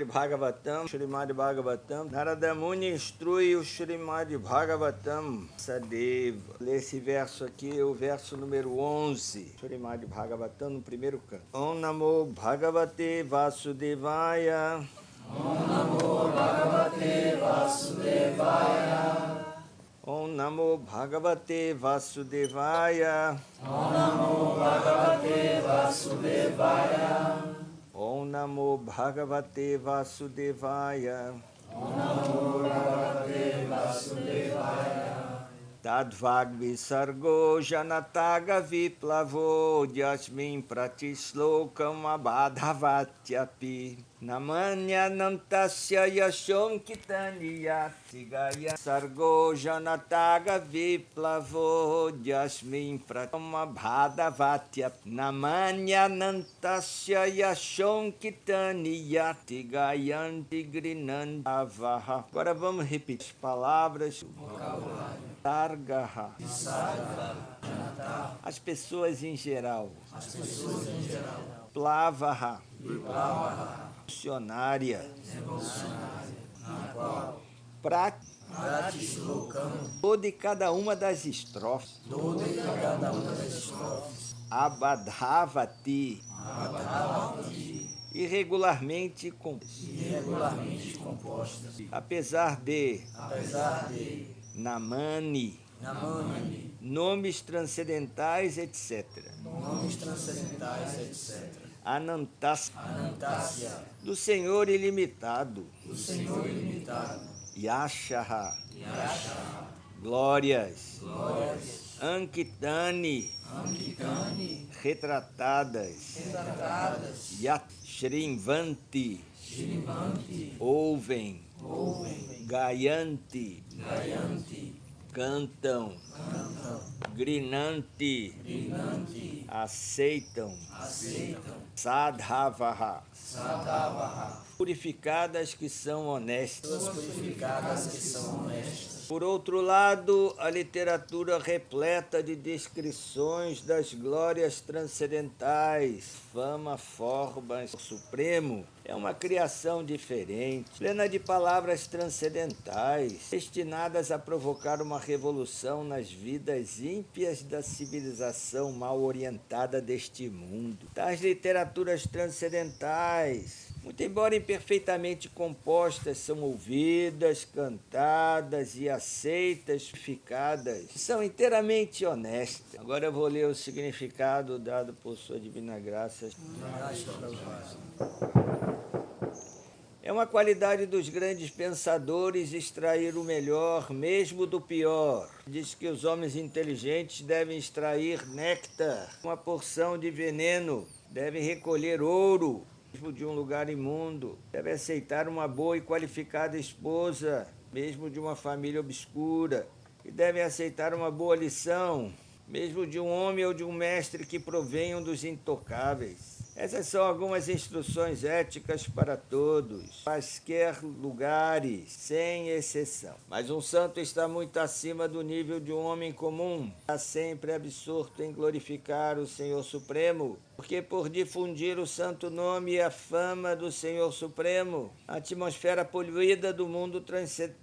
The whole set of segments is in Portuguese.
Bhagavatam, Srimad Bhagavatam. Narada Muni instrui o Srimad Bhagavatam. Sadeva. Lê esse verso aqui, o verso número 11. Srimad Bhagavatam, no primeiro canto. Om Namo Bhagavate Vasudevaya. Om Namo Bhagavate Vasudevaya. Om Namo Bhagavate Vasudevaya. Om Namo Bhagavate Vasudevaya. Om Namo Bhagavate Vasudevaya. Om Namo Bhagavate Vasudevaya. Tadvagvi sargo janataga viplavo Dyasmin pratislokam abadhavatyapi Namanya nantasya yashom kitanyati gaya Sargo janataga viplavo Dyasmin pratam abadhavatyapi Namanya nantasya yashom kitanyati gayanti grinandavaha. Agora vamos repetir as palavras. Sargaha. As pessoas em geral. Plavaha. Funcionária. Toda e cada uma das estrofes. Abadhavati. Irregularmente compostas. Apesar de. Namani. Nomes transcendentais, etc. Anantasya. Do Senhor ilimitado. Yashaha. Glórias. Ankitani. Retratadas. Shrimvanti. Ouvem. Gayanti. Cantam. Grinanti. Aceitam. Sadhavaha. Purificadas que são honestas. Por outro lado, a literatura repleta de descrições das glórias transcendentais, fama, formas, supremo, é uma criação diferente, plena de palavras transcendentais, destinadas a provocar uma revolução nas vidas ímpias da civilização mal orientada deste mundo. Tais literaturas transcendentais, muito embora imperfeitamente compostas, são ouvidas, cantadas e aceitas, purificadas, são inteiramente honestas. Agora eu vou ler o significado dado por sua divina graça. É uma qualidade dos grandes pensadores extrair o melhor, mesmo do pior. Diz que os homens inteligentes devem extrair néctar, uma porção de veneno, devem recolher ouro, mesmo de um lugar imundo, deve aceitar uma boa e qualificada esposa, mesmo de uma família obscura, e devem aceitar uma boa lição, mesmo de um homem ou de um mestre que provenham dos intocáveis. Essas são algumas instruções éticas para todos, quaisquer lugares, sem exceção. Mas um santo está muito acima do nível de um homem comum, está sempre absorto em glorificar o Senhor Supremo, porque por difundir o santo nome e a fama do Senhor Supremo, a atmosfera poluída do mundo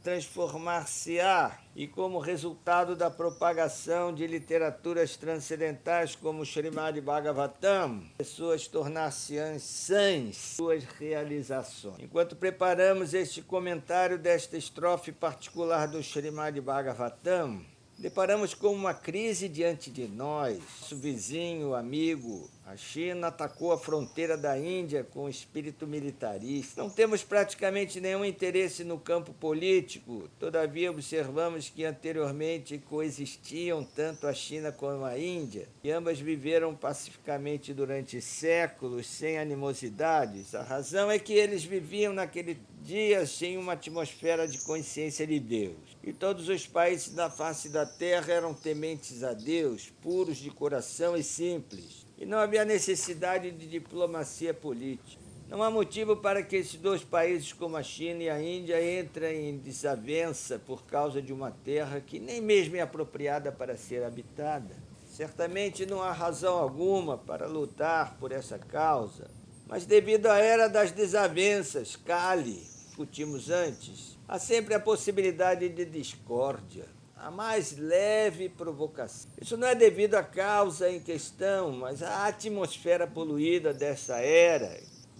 transformar-se-á, e como resultado da propagação de literaturas transcendentais como Srimad Bhagavatam, pessoas tornar-se-ão sãs suas realizações. Enquanto preparamos este comentário desta estrofe particular do Srimad Bhagavatam, deparamos com uma crise diante de nós. Nosso vizinho, amigo, a China atacou a fronteira da Índia com espírito militarista. Não temos praticamente nenhum interesse no campo político, todavia observamos que anteriormente coexistiam tanto a China como a Índia, e ambas viveram pacificamente durante séculos, sem animosidades. A razão é que eles viviam naquele dia sem uma atmosfera de consciência de Deus. E todos os países da face da terra eram tementes a Deus, puros de coração e simples. E não havia necessidade de diplomacia política. Não há motivo para que esses dois países como a China e a Índia entrem em desavença por causa de uma terra que nem mesmo é apropriada para ser habitada. Certamente não há razão alguma para lutar por essa causa. Mas devido à era das desavenças, Kali, discutimos antes, há sempre a possibilidade de discórdia, a mais leve provocação. Isso não é devido à causa em questão, mas à atmosfera poluída dessa era.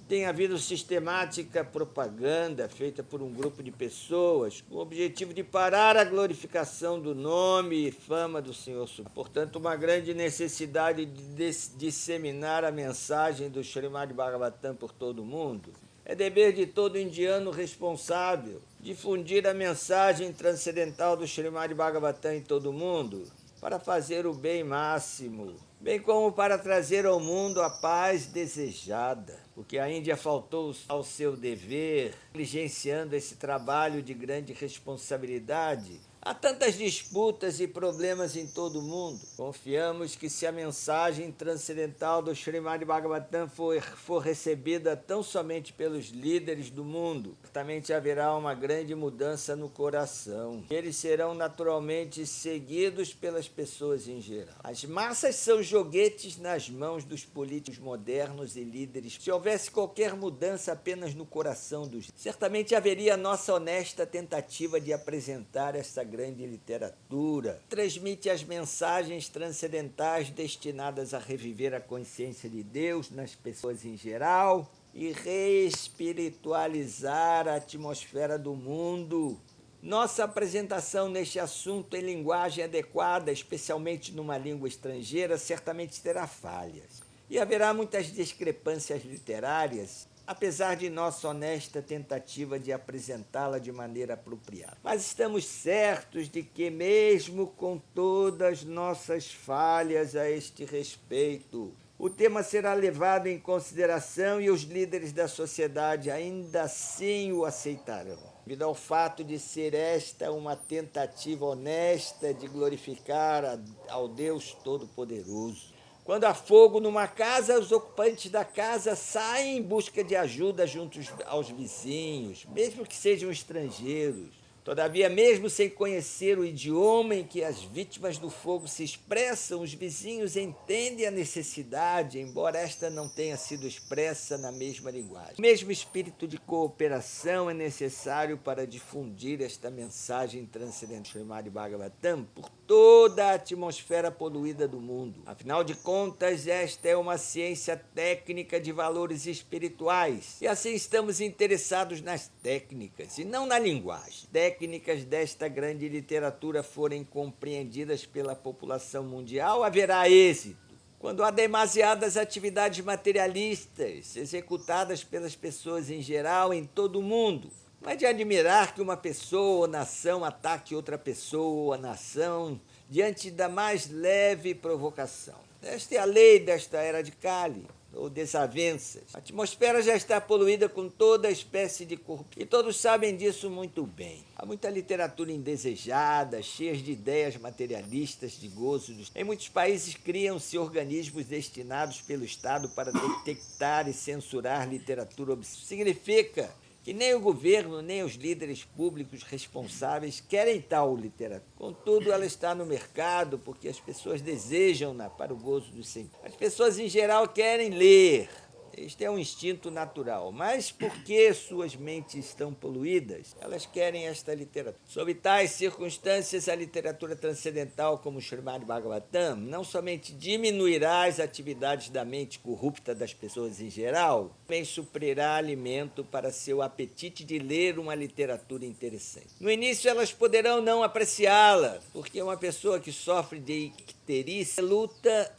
Tem havido sistemática propaganda feita por um grupo de pessoas com o objetivo de parar a glorificação do nome e fama do Senhor Supremo. Portanto, uma grande necessidade de disseminar a mensagem do Srimad Bhagavatam por todo o mundo. É dever de todo indiano responsável difundir a mensagem transcendental do Srimad Bhagavatam em todo o mundo para fazer o bem máximo, bem como para trazer ao mundo a paz desejada, porque a Índia faltou ao seu dever, negligenciando esse trabalho de grande responsabilidade. Há tantas disputas e problemas em todo o mundo. Confiamos que se a mensagem transcendental do Srimad Bhagavatam for recebida tão somente pelos líderes do mundo, certamente haverá uma grande mudança no coração. Eles serão naturalmente seguidos pelas pessoas em geral. As massas são joguetes nas mãos dos políticos modernos e líderes. Se houvesse qualquer mudança apenas no coração dos, certamente haveria nossa honesta tentativa de apresentar essa grande literatura. Transmite as mensagens transcendentais destinadas a reviver a consciência de Deus nas pessoas em geral e reespiritualizar a atmosfera do mundo. Nossa apresentação neste assunto em linguagem adequada, especialmente numa língua estrangeira, certamente terá falhas. E haverá muitas discrepâncias literárias, apesar de nossa honesta tentativa de apresentá-la de maneira apropriada. Mas estamos certos de que, mesmo com todas nossas falhas a este respeito, o tema será levado em consideração e os líderes da sociedade ainda assim o aceitarão, devido ao fato de ser esta uma tentativa honesta de glorificar ao Deus Todo-Poderoso. Quando há fogo numa casa, os ocupantes da casa saem em busca de ajuda junto aos vizinhos, mesmo que sejam estrangeiros. Todavia, mesmo sem conhecer o idioma em que as vítimas do fogo se expressam, os vizinhos entendem a necessidade, embora esta não tenha sido expressa na mesma linguagem. O mesmo espírito de cooperação é necessário para difundir esta mensagem transcendente Srimad Bhagavatam por toda a atmosfera poluída do mundo. Afinal de contas, esta é uma ciência técnica de valores espirituais, e assim estamos interessados nas técnicas e não na linguagem. Técnicas desta grande literatura forem compreendidas pela população mundial, haverá êxito. Quando há demasiadas atividades materialistas executadas pelas pessoas em geral em todo o mundo, não é de admirar que uma pessoa ou nação ataque outra pessoa ou nação diante da mais leve provocação. Esta é a lei desta era de Kali, ou desavenças. A atmosfera já está poluída com toda espécie de corrupção, e todos sabem disso muito bem. Há muita literatura indesejada, cheia de ideias materialistas, de gozo. Em muitos países criam-se organismos destinados pelo Estado para detectar e censurar literatura obscena. Significa que nem o governo, nem os líderes públicos responsáveis querem tal literatura. Contudo, ela está no mercado porque as pessoas desejam-na para o gozo dos sentidos. As pessoas, em geral, querem ler. Este é um instinto natural. Mas porque suas mentes estão poluídas, elas querem esta literatura. Sob tais circunstâncias, a literatura transcendental, como o Srimad Bhagavatam, não somente diminuirá as atividades da mente corrupta das pessoas em geral, também suprirá alimento para seu apetite de ler uma literatura interessante. No início, elas poderão não apreciá-la, porque uma pessoa que sofre de icterícia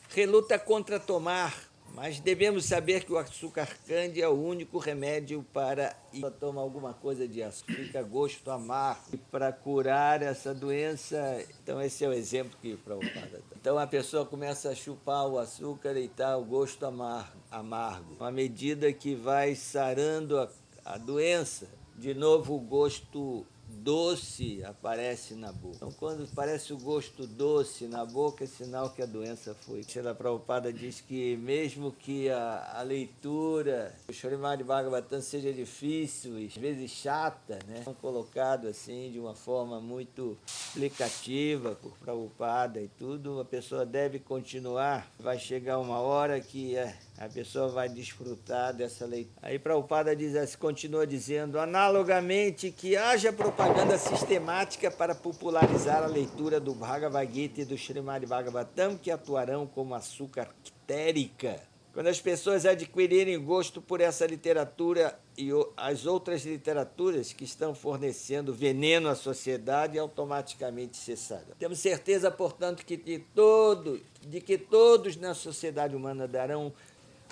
reluta contra tomar. Mas devemos saber que o açúcar cândia é o único remédio para tomar alguma coisa de açúcar, fica gosto amargo. E para curar essa doença, então esse é o exemplo que Prabhupada dá. Então a pessoa começa a chupar o açúcar e tá o gosto amargo. À medida que vai sarando a doença, de novo o gosto doce aparece na boca. Então, quando aparece o gosto doce na boca, é sinal que a doença foi. Srila Prabhupada diz que mesmo que a leitura do Srimad Bhagavatam seja difícil e às vezes chata, né? São colocado assim de uma forma muito explicativa por Prabhupada e tudo, a pessoa deve continuar. Vai chegar uma hora que A pessoa vai desfrutar dessa leitura. Aí Prabhupada diz assim, continua dizendo, analogamente que haja propaganda sistemática para popularizar a leitura do Bhagavad Gita e do Srimad Bhagavatam, que atuarão como açúcar quitérica. Quando as pessoas adquirirem gosto por essa literatura e as outras literaturas que estão fornecendo veneno à sociedade, automaticamente cessarão. Temos certeza, portanto, que que todos na sociedade humana darão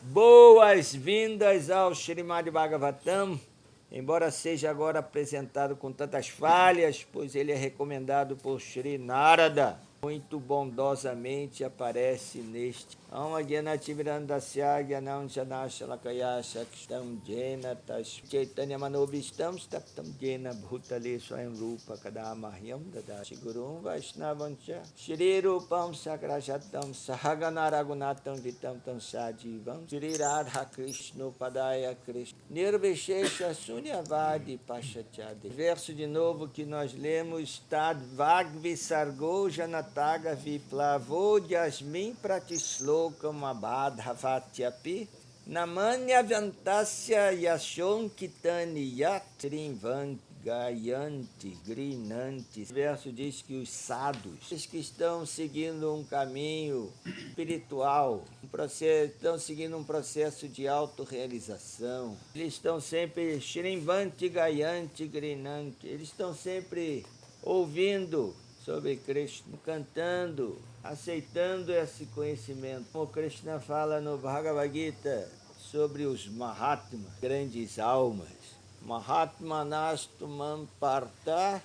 boas-vindas ao Srimad Bhagavatam, embora seja agora apresentado com tantas falhas, pois ele é recomendado por Sri Narada. Muito bondosamente aparece neste Ama Gyanatimirandasya Gyanam Janashalakaya Shakstam Jena Tas Chaitanya Manobistam Staptam Jena Bhutale Swayam Rupa Kadamahyam Dadashi Gurum Vaishnavancha Shri Rupam Sakrashatam Sahagana Raghunatam Vitam Tam Sajivam Shri Radha Krishna Padaya Krishna Nirvishesha Sunyavadi Pashachade. Verso de novo que nós lemos, Tad Vagvi Sargo Janataga Viplavo Jasmin Pratislo Kamabadhavatyapi Namanya Vantasya Yashon Kitani Yatrim Gayanti Grinanti. O verso diz que os sadhus, os que estão seguindo um caminho espiritual, estão seguindo um processo de autorrealização, eles estão sempre Shrimvanti Gayanti Grinanti, eles estão sempre ouvindo sobre Krishna, cantando, aceitando esse conhecimento. Como Krishna fala no Bhagavad Gita sobre os Mahatmas, grandes almas. Mahatma Nastumam Partha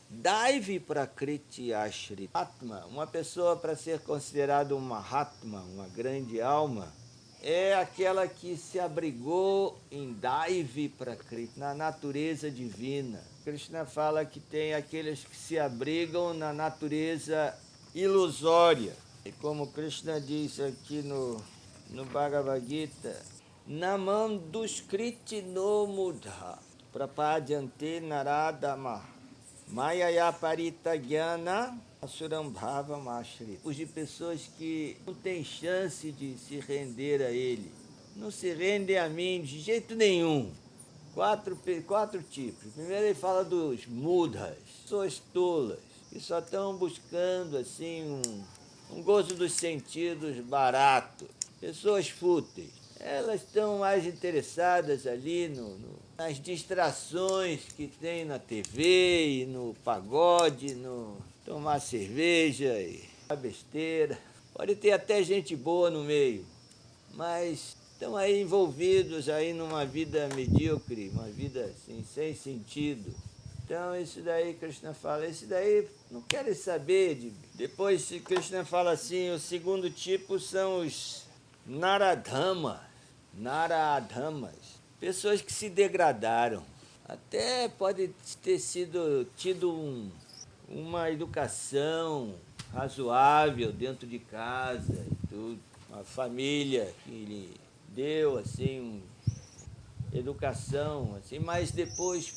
Daivi Prakriti Ashri. Mahatma, uma pessoa para ser considerada um Mahatma, uma grande alma, é aquela que se abrigou em Daivi Prakriti, na natureza divina. Krishna fala que tem aqueles que se abrigam na natureza ilusória. E como Krishna diz aqui no Bhagavad Gita, Namam Duskriti no Mudha Prapadyante Naradama Mayaya Parita Gyana Asurambhava Mashri. Os de pessoas que não têm chance de se render a ele, não se rendem a mim de jeito nenhum. Quatro tipos. Primeiro ele fala dos mudras, pessoas tolas, que só estão buscando assim um gozo dos sentidos barato. Pessoas fúteis. Elas estão mais interessadas ali nas distrações que tem na TV e no pagode, no tomar cerveja e a besteira. Pode ter até gente boa no meio, mas estão aí envolvidos aí numa vida medíocre, uma vida assim, sem sentido. Então, isso daí Krishna fala, esse daí não querem saber de... Depois Krishna fala assim, o segundo tipo são os Naradhamas, pessoas que se degradaram. Até pode ter tido uma educação razoável dentro de casa e tudo, uma família que lhe deu assim educação, assim, mas depois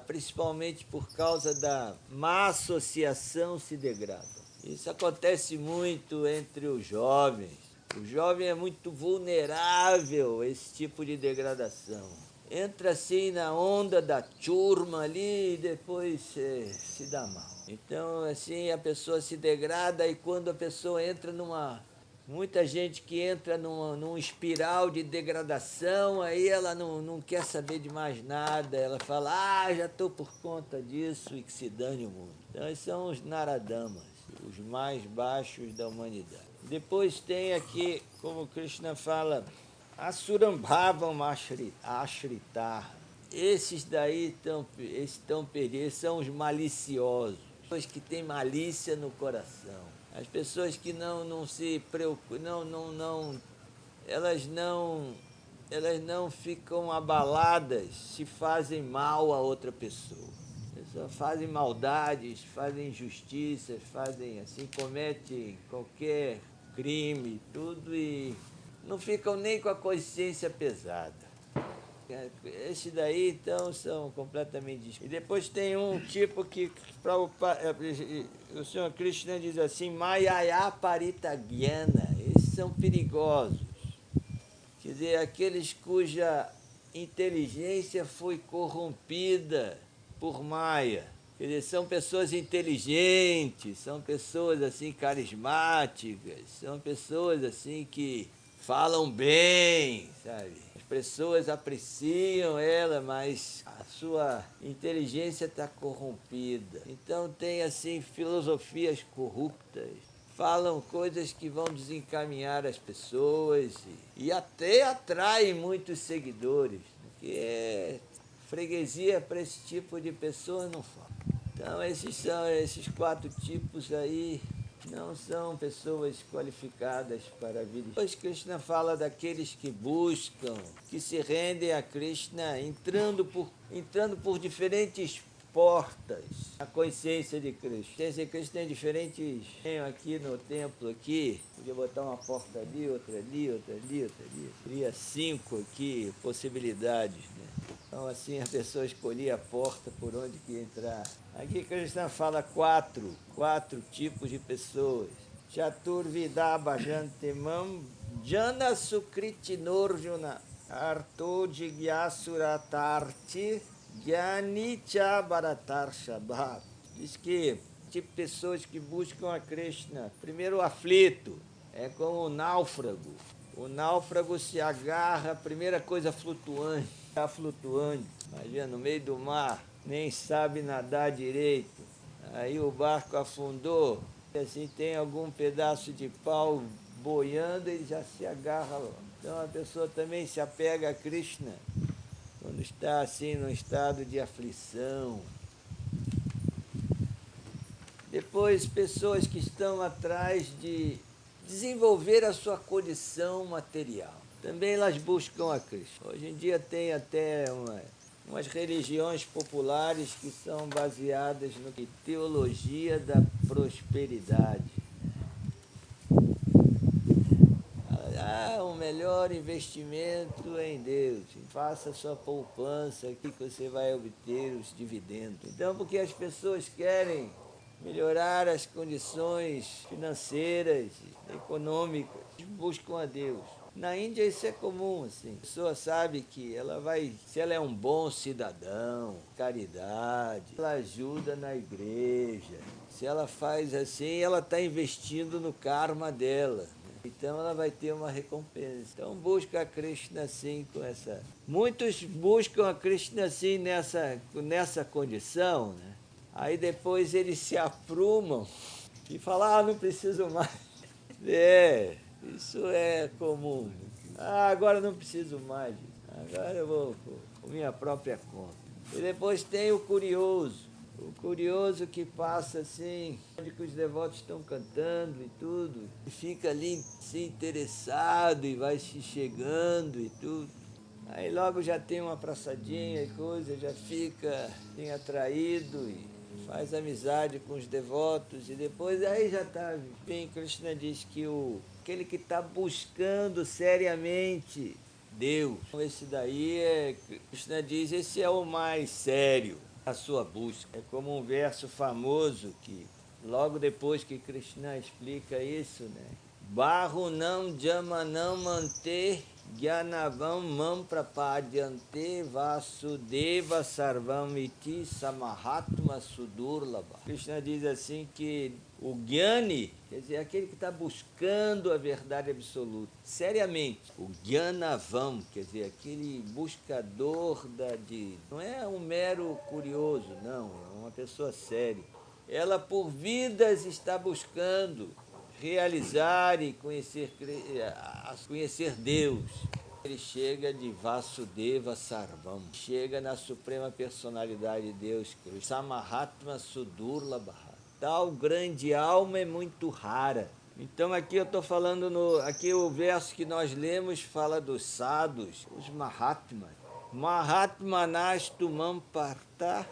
principalmente por causa da má associação se degrada. Isso acontece muito entre os jovens. O jovem é muito vulnerável a esse tipo de degradação. Entra assim na onda da turma ali e depois se dá mal. Então, assim, a pessoa se degrada e quando a pessoa entra muita gente que entra num espiral de degradação, aí ela não quer saber de mais nada, ela fala, já estou por conta disso e que se dane o mundo. Então, esses são os Naradamas, os mais baixos da humanidade. Depois tem aqui, como Krishna fala, Asurambhavam Ashritar. Esses daí estão perdidos, são os maliciosos, os que têm malícia no coração. As pessoas que não se preocupam, elas não ficam abaladas se fazem mal a outra pessoa. Elas fazem maldades, fazem injustiças, cometem qualquer crime, tudo, e não ficam nem com a consciência pesada. Esses daí, então, são completamente distintos. E depois tem um tipo que o Senhor Krishna diz assim, Mayaya Parita Gyana. Esses são perigosos. quer dizer, aqueles cuja inteligência foi corrompida por Maya. Quer dizer, são pessoas inteligentes, são pessoas assim carismáticas, são pessoas assim que falam bem, sabe? As pessoas apreciam ela, mas a sua inteligência está corrompida. Então tem assim filosofias corruptas, falam coisas que vão desencaminhar as pessoas e até atraem muitos seguidores, porque freguesia para esse tipo de pessoas não fala. Então esses 4 tipos aí não são pessoas qualificadas para a vida. Depois Krishna fala daqueles que buscam, que se rendem a Krishna entrando por diferentes portas a consciência de Krishna. A consciência de Krishna tem diferentes. Tenho aqui no templo aqui, podia botar uma porta ali, outra ali, outra ali, outra ali. Teria 5 aqui possibilidades, né? Então assim a pessoa escolhia a porta por onde que ia entrar. Aqui Krishna fala 4 tipos de pessoas. Chaturvida bhajantemam jana sukritinorjuna arto jigyasuratarti Gyani cha bharatar shabhat. Diz que tipo de pessoas que buscam a Krishna, primeiro o aflito, é como o náufrago. O náufrago se agarra, a primeira coisa flutuante, está flutuando, imagina, no meio do mar, nem sabe nadar direito. Aí o barco afundou, e assim tem algum pedaço de pau boiando, ele já se agarra lá. Então a pessoa também se apega a Krishna quando está assim num estado de aflição. Depois, pessoas que estão atrás de desenvolver a sua condição material. Também elas buscam a Cristo. Hoje em dia tem até umas religiões populares que são baseadas na teologia da prosperidade. O melhor investimento é em Deus. Faça sua poupança aqui que você vai obter os dividendos. Então, porque as pessoas querem melhorar as condições financeiras, econômicas, buscam a Deus. Na Índia isso é comum, assim. A pessoa sabe que ela vai, se ela é um bom cidadão, caridade, ela ajuda na igreja. Se ela faz assim, ela está investindo no karma dela. Então ela vai ter uma recompensa. Então busca a Krishna assim com essa. Muitos buscam a Krishna assim nessa condição, né? Aí depois eles se aprumam e falam, não preciso mais. Isso é comum. Agora não preciso mais. Agora eu vou por minha própria conta. E depois tem o curioso. O curioso que passa assim, onde que os devotos estão cantando e tudo, e fica ali assim, interessado e vai se chegando e tudo. Aí logo já tem uma abraçadinha e coisa, já fica assim, atraído e faz amizade com os devotos e depois aí já está. Bem, Krishna diz que aquele que está buscando seriamente Deus, esse daí Krishna diz, esse é o mais sério. A sua busca. É como um verso famoso que, logo depois que Krishna explica isso, né? Barunam jamanam mante gyanavam mam prapadyante vasudeva sarvam iti samahatma sudurlabha. Krishna diz assim que o Gyani, quer dizer, aquele que está buscando a verdade absoluta, seriamente. O Gyanavam, quer dizer, aquele buscador não é um mero curioso, não, é uma pessoa séria. Ela por vidas está buscando realizar e conhecer Deus. Ele chega de Vasudeva Sarvam, chega na suprema personalidade de Deus, Samahatma Sudurlabha. Tal grande alma é muito rara. Então aqui eu estou falando, aqui o verso que nós lemos fala dos sadhus, os Mahatmas. Mahatmanas tumam parta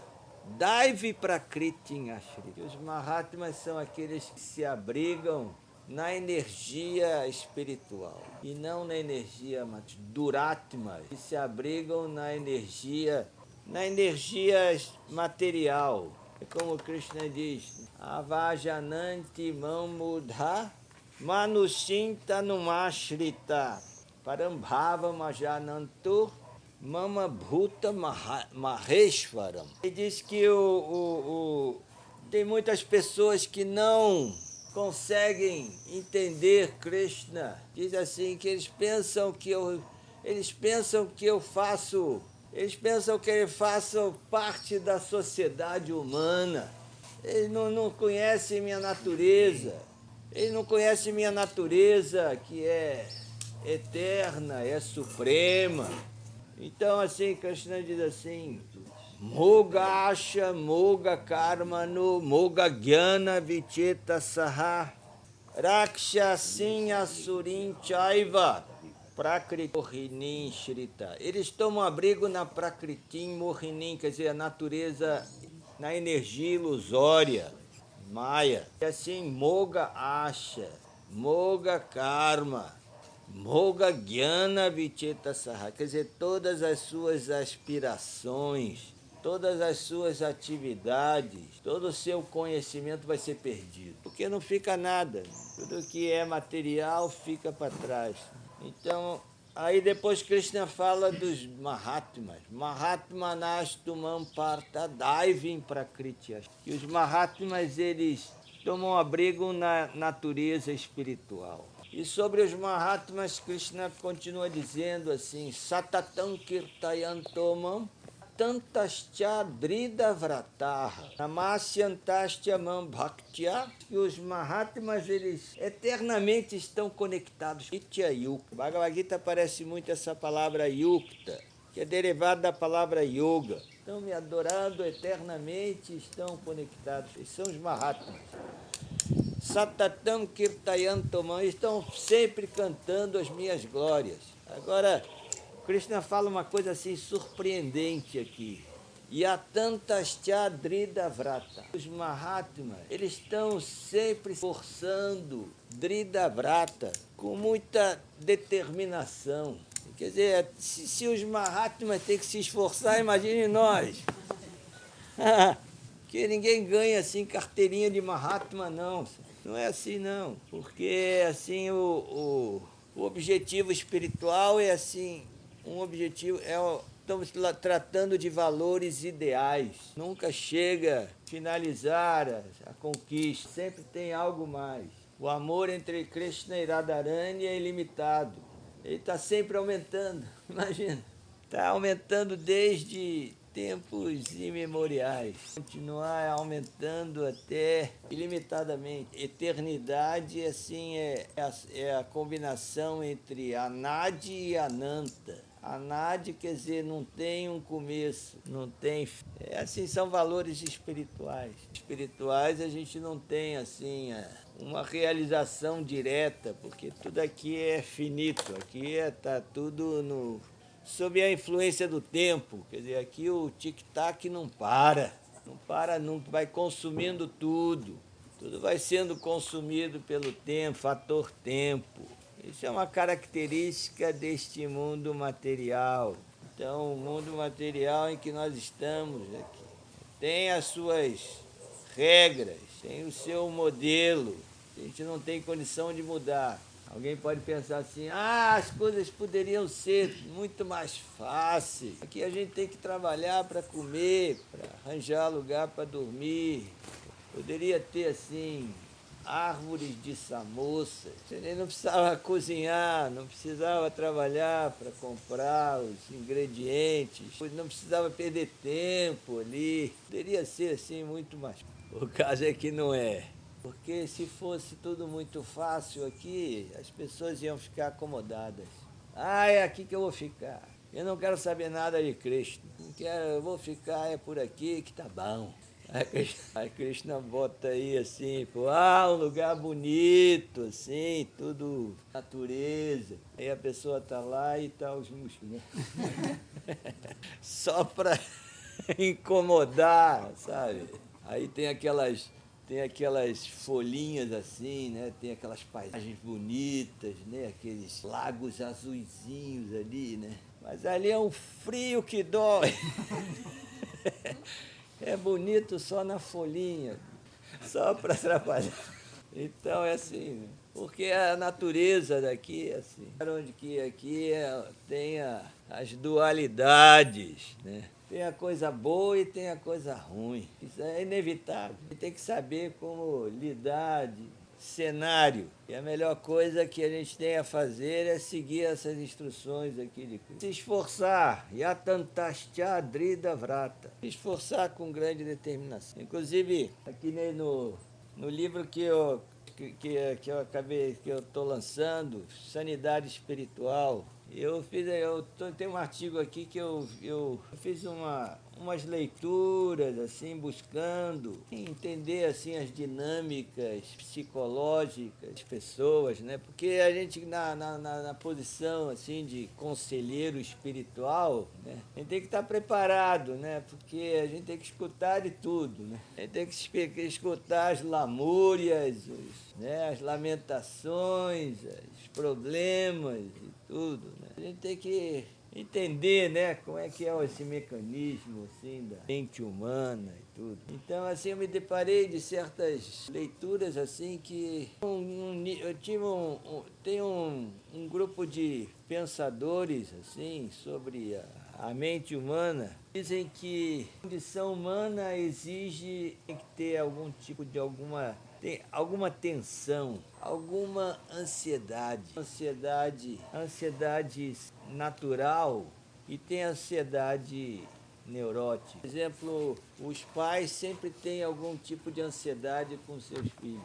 daivi prakritin ashri. Os Mahatmas são aqueles que se abrigam na energia espiritual e não na energia duratma, que se abrigam na energia material. É como Krishna diz, avajananti mamudha manushinta numashrita Parambhava Majanantur Mama Bhuta Maheshwaram. Ele diz que tem muitas pessoas que não conseguem entender Krishna. Diz assim que eles pensam que eu faço parte da sociedade humana. Eles não conhecem minha natureza. Eles não conhecem minha natureza, que é eterna, é suprema. Então, assim, Krishna diz assim: Moga Asha, Moga Karmano, Moga Jnana Vicheta Saha, Rakshasin Asurin Chaiva, Prakriti Mohinin Shrita. Eles tomam abrigo na Prakriti Mohinin, quer dizer, a natureza, na energia ilusória, Maya. E assim, Moga Asha, Moga Karma, Moga Jnana Vicheta Saha, quer dizer, todas as suas aspirações, todas as suas atividades, todo o seu conhecimento vai ser perdido, porque não fica nada, tudo que é material fica para trás. Então, aí depois Krishna fala dos Mahatmas, Mahatmanastumam Partha Daivim Prakriti, que os Mahatmas, eles tomam abrigo na natureza espiritual. E sobre os Mahatmas, Krishna continua dizendo assim: Satatam Kirtayantomam Tantascha Drida Vrataha Namasyantascha Mam Bhaktya. Que os Mahatmas, eles eternamente estão conectados. Nitya Yukta. Bhagavad Gita aparece muito essa palavra Yukta, que é derivada da palavra Yoga. Estão me adorando eternamente, estão conectados. Esses são os Mahatmas. Satatam Kirtayantomam, estão sempre cantando as minhas glórias. Agora, Krishna fala uma coisa assim surpreendente aqui. Yatantascha Drida Vrata. Os Mahatmas, eles estão sempre forçando Drida Vrata com muita determinação. Quer dizer, se os Mahatmas têm que se esforçar, imagine nós. Que ninguém ganha assim carteirinha de Mahatma, não. Não é assim, não. Porque assim o objetivo espiritual é assim, um objetivo estamos tratando de valores ideais. Nunca chega a finalizar a conquista, sempre tem algo mais. O amor entre Krishna e Radharani é ilimitado. Ele está sempre aumentando, imagina. Está aumentando desde tempos imemoriais. Continuar aumentando até ilimitadamente. Eternidade, assim, é a combinação entre Anadi e Ananta. Anadi quer dizer, não tem um começo, não tem... assim, são valores espirituais. Espirituais a gente não tem, assim, uma realização direta, porque tudo aqui é finito, aqui está tudo sob a influência do tempo. Quer dizer, aqui o tic-tac não para nunca, vai consumindo tudo. Tudo vai sendo consumido pelo tempo, fator tempo. Isso é uma característica deste mundo material. Então, o mundo material em que nós estamos aqui tem as suas regras, tem o seu modelo. A gente não tem condição de mudar. Alguém pode pensar assim: as coisas poderiam ser muito mais fáceis. Aqui a gente tem que trabalhar para comer, para arranjar lugar para dormir. Poderia ter, assim, árvores de samoças. Você não precisava cozinhar, não precisava trabalhar para comprar os ingredientes, não precisava perder tempo ali. Poderia ser, assim, muito mais. O caso é que não é. Porque se fosse tudo muito fácil aqui, as pessoas iam ficar acomodadas. É aqui que eu vou ficar. Eu não quero saber nada de Krishna. Não quero, eu vou ficar por aqui que tá bom. Aí Krishna bota aí assim, um lugar bonito, assim, tudo natureza. Aí a pessoa tá lá e tá os músculos, né? Só para incomodar, sabe? Aí tem aquelas folhinhas assim, né? Tem aquelas paisagens bonitas, né? Aqueles lagos azuizinhos ali, né? Mas ali é um frio que dói. É bonito só na folhinha, só para atrapalhar. Então é assim, né? Porque a natureza daqui é assim. Onde que aqui tem as dualidades, né? Tem a coisa boa e tem a coisa ruim. Isso é inevitável. E tem que saber como lidar de cenário. E a melhor coisa que a gente tem a fazer é seguir essas instruções aqui de Cristo. Se esforçar. Yatantastya drida vrata. Se esforçar com grande determinação. Inclusive, aqui no livro que eu acabei, que eu estou lançando, Sanidade Espiritual, tenho um artigo aqui que eu fiz umas leituras, assim, buscando entender, assim, as dinâmicas psicológicas das pessoas, né? Porque a gente, na posição, assim, de conselheiro espiritual, né? A gente tem que estar preparado, né? Porque a gente tem que escutar de tudo, né? A gente tem que escutar as lamúrias, né? As lamentações, os problemas e tudo, né? A gente tem que entender, né, como é que é esse mecanismo assim da mente humana e tudo. Então, assim, eu me deparei de certas leituras assim que eu tive tem um grupo de pensadores assim sobre a mente humana. Dizem que a condição humana exige tem que ter algum tipo de tem alguma tensão, alguma ansiedade natural e tem ansiedade neurótica. Por exemplo, os pais sempre têm algum tipo de ansiedade com seus filhos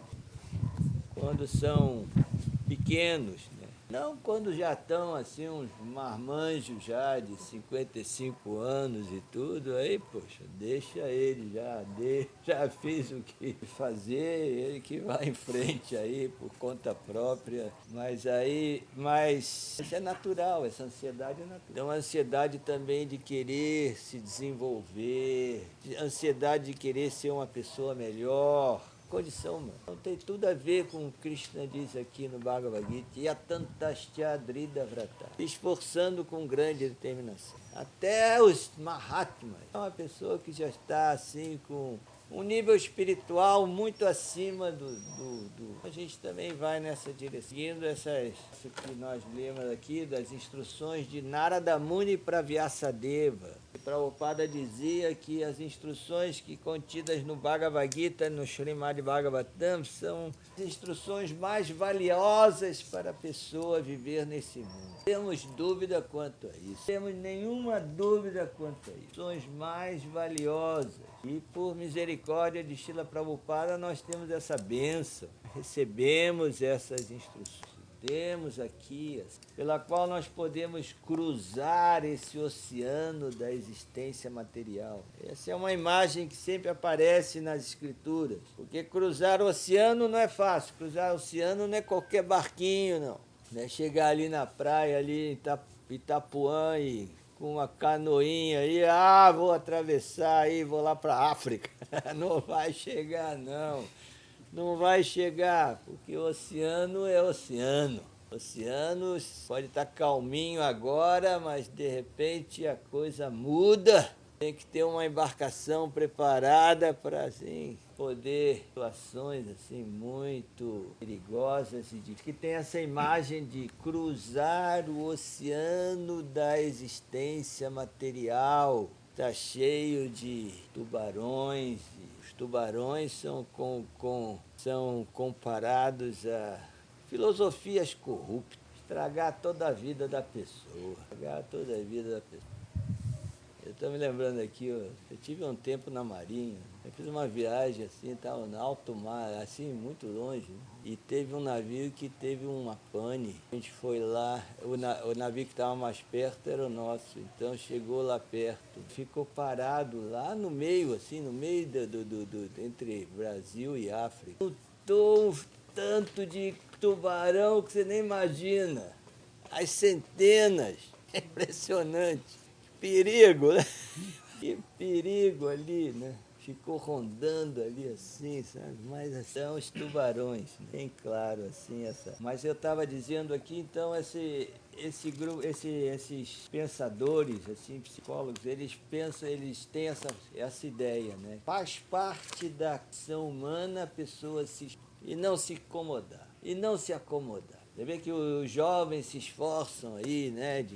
quando são pequenos, né? Não quando já estão assim, uns marmanjos já de 55 anos e tudo, aí, poxa, deixa ele já fez o que fazer, ele que vai em frente aí por conta própria. Mas isso é natural, essa ansiedade é natural. Então, a ansiedade também de querer se desenvolver, ansiedade de querer ser uma pessoa melhor, condição, mano. Então tem tudo a ver com o que Krishna diz aqui no Bhagavad Gita, Yatantastya drida vrata, esforçando com grande determinação. Até os Mahatmas, é uma pessoa que já está assim com um nível espiritual muito acima A gente também vai nessa direção, seguindo isso que nós lemos aqui, das instruções de Narada Muni para Vyasadeva. Prabhupada dizia que as instruções que contidas no Bhagavad Gita, no Srimad Bhagavatam, são as instruções mais valiosas para a pessoa viver nesse mundo. Não temos dúvida quanto a isso. Não temos nenhuma dúvida quanto a isso. Instruções mais valiosas. E por misericórdia de Srila Prabhupada, nós temos essa bênção. Recebemos essas instruções. Temos aqui, pela qual nós podemos cruzar esse oceano da existência material. Essa é uma imagem que sempre aparece nas escrituras, porque cruzar o oceano não é fácil, cruzar o oceano não é qualquer barquinho, não. Não é chegar ali na praia, ali em Itapuã e com uma canoinha aí, vou atravessar aí, vou lá para a África. Não vai chegar, não. Não vai chegar, porque o oceano é oceano. O oceano pode estar calminho agora, mas de repente a coisa muda. Tem que ter uma embarcação preparada para assim, poder situações assim muito perigosas e que tem essa imagem de cruzar o oceano da existência material. Está cheio de tubarões. Os tubarões são comparados a filosofias corruptas, estragar toda a vida da pessoa. Estragar toda a vida da pessoa. Eu estou me lembrando aqui, eu tive um tempo na Marinha, eu fiz uma viagem assim, estava no alto mar, assim, muito longe, né? E teve um navio que teve uma pane. A gente foi lá, o navio que estava mais perto era o nosso, então chegou lá perto, ficou parado lá no meio, assim, no meio entre Brasil e África. Soltou um tanto de tubarão que você nem imagina, as centenas, é impressionante. Perigo, né? Que perigo ali, né? Ficou rondando ali assim, sabe? Mas são os tubarões, bem claro assim essa. Mas eu estava dizendo aqui, então esse grupo, esses pensadores, assim, psicólogos, eles têm essa ideia, né? Faz parte da ação humana a pessoa se e não se incomodar, e não se acomodar. Você vê que os jovens se esforçam aí, né,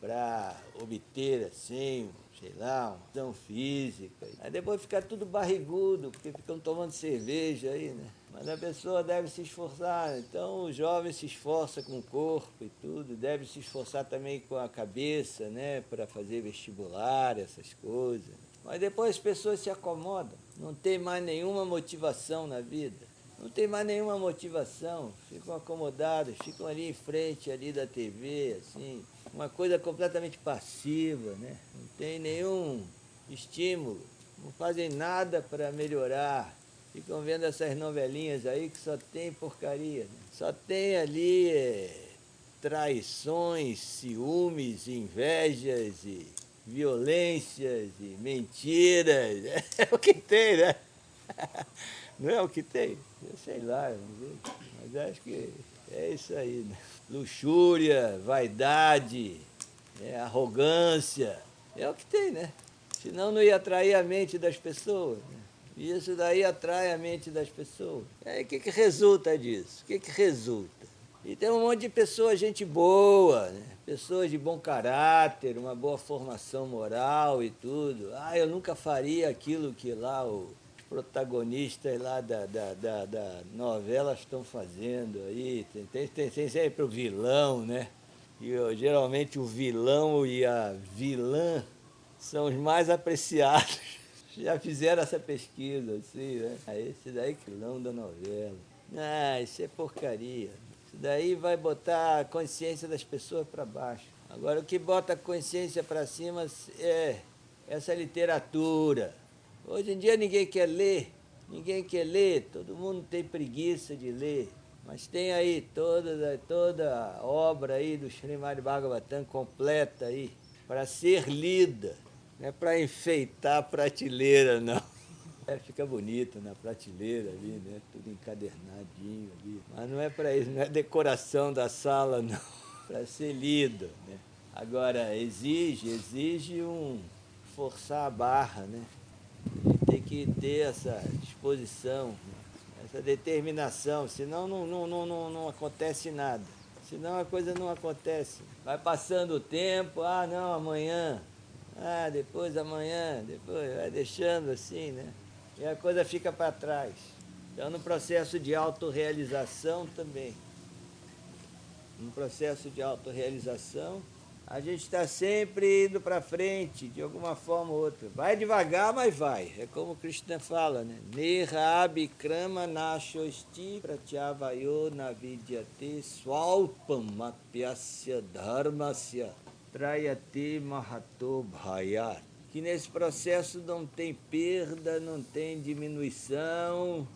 para obter, assim, sei lá, uma ação física. Aí depois fica tudo barrigudo, porque ficam tomando cerveja aí, né? Mas a pessoa deve se esforçar. Então o jovem se esforça com o corpo e tudo, deve se esforçar também com a cabeça, né, para fazer vestibular, essas coisas. Mas depois as pessoas se acomodam, não tem mais nenhuma motivação na vida. Não tem mais nenhuma motivação, ficam acomodados, ficam ali em frente ali da TV, assim, uma coisa completamente passiva, né? Não tem nenhum estímulo, não fazem nada para melhorar. Ficam vendo essas novelinhas aí que só tem porcaria, né? Só tem ali traições, ciúmes, invejas e violências e mentiras. É o que tem, né? Não é o que tem? Eu sei lá, eu não sei. Mas acho que é isso aí, né? Luxúria, vaidade, arrogância. É o que tem, né? Senão não ia atrair a mente das pessoas. Né? E isso daí atrai a mente das pessoas. E aí o que resulta disso? O que resulta? E tem um monte de pessoas, gente boa, né? Pessoas de bom caráter, uma boa formação moral e tudo. Ah, eu nunca faria aquilo que lá os protagonistas lá da novela estão fazendo aí. Tem sempre o vilão, né? E geralmente o vilão e a vilã são os mais apreciados. Já fizeram essa pesquisa, assim, né? Esse daí que é o vilão da novela. Ah, isso é porcaria. Isso daí vai botar a consciência das pessoas para baixo. Agora, o que bota a consciência para cima é essa literatura. Hoje em dia ninguém quer ler, todo mundo tem preguiça de ler. Mas tem aí toda a obra aí do Srimad Bhagavatam completa aí, para ser lida. Não é para enfeitar a prateleira, não. Fica bonito na prateleira ali, né? Tudo encadernadinho ali. Mas não é para isso, não é decoração da sala, não. Para ser lido, né? Agora, exige forçar a barra, né? A gente tem que ter essa disposição, né? Essa determinação, senão não acontece nada. Senão a coisa não acontece. Vai passando o tempo, ah não, amanhã, ah, depois amanhã, depois, vai deixando assim, né? E a coisa fica para trás. Então, no processo de autorrealização também. No processo de autorrealização, a gente está sempre indo para frente, de alguma forma ou outra. Vai devagar, mas vai. É como o Krishna fala, né? Neha abhikrama nashosti pratyavayo navidyate swalpam apyasya dharmasya trayate mahato bhayat. Que nesse processo não tem perda, não tem diminuição,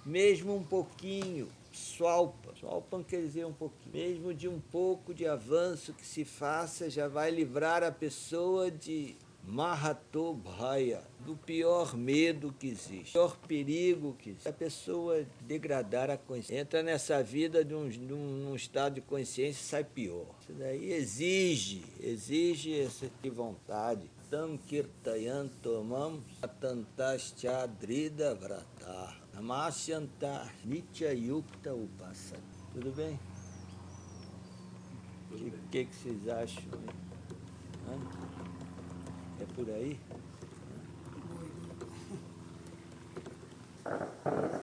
mesmo um pouquinho. Swalpam quer dizer um pouquinho. Mesmo de um pouco de avanço que se faça, já vai livrar a pessoa de Mahatobhaya, do pior medo que existe, do pior perigo que existe. A pessoa degradar a consciência. Entra nessa vida num estado de consciência e sai pior. Isso daí exige essa vontade. Tam kirtayantomam atantaschadrida vrata namasyanta nitya yukta upasat. Tudo bem? O que vocês acham? Hã? É por aí?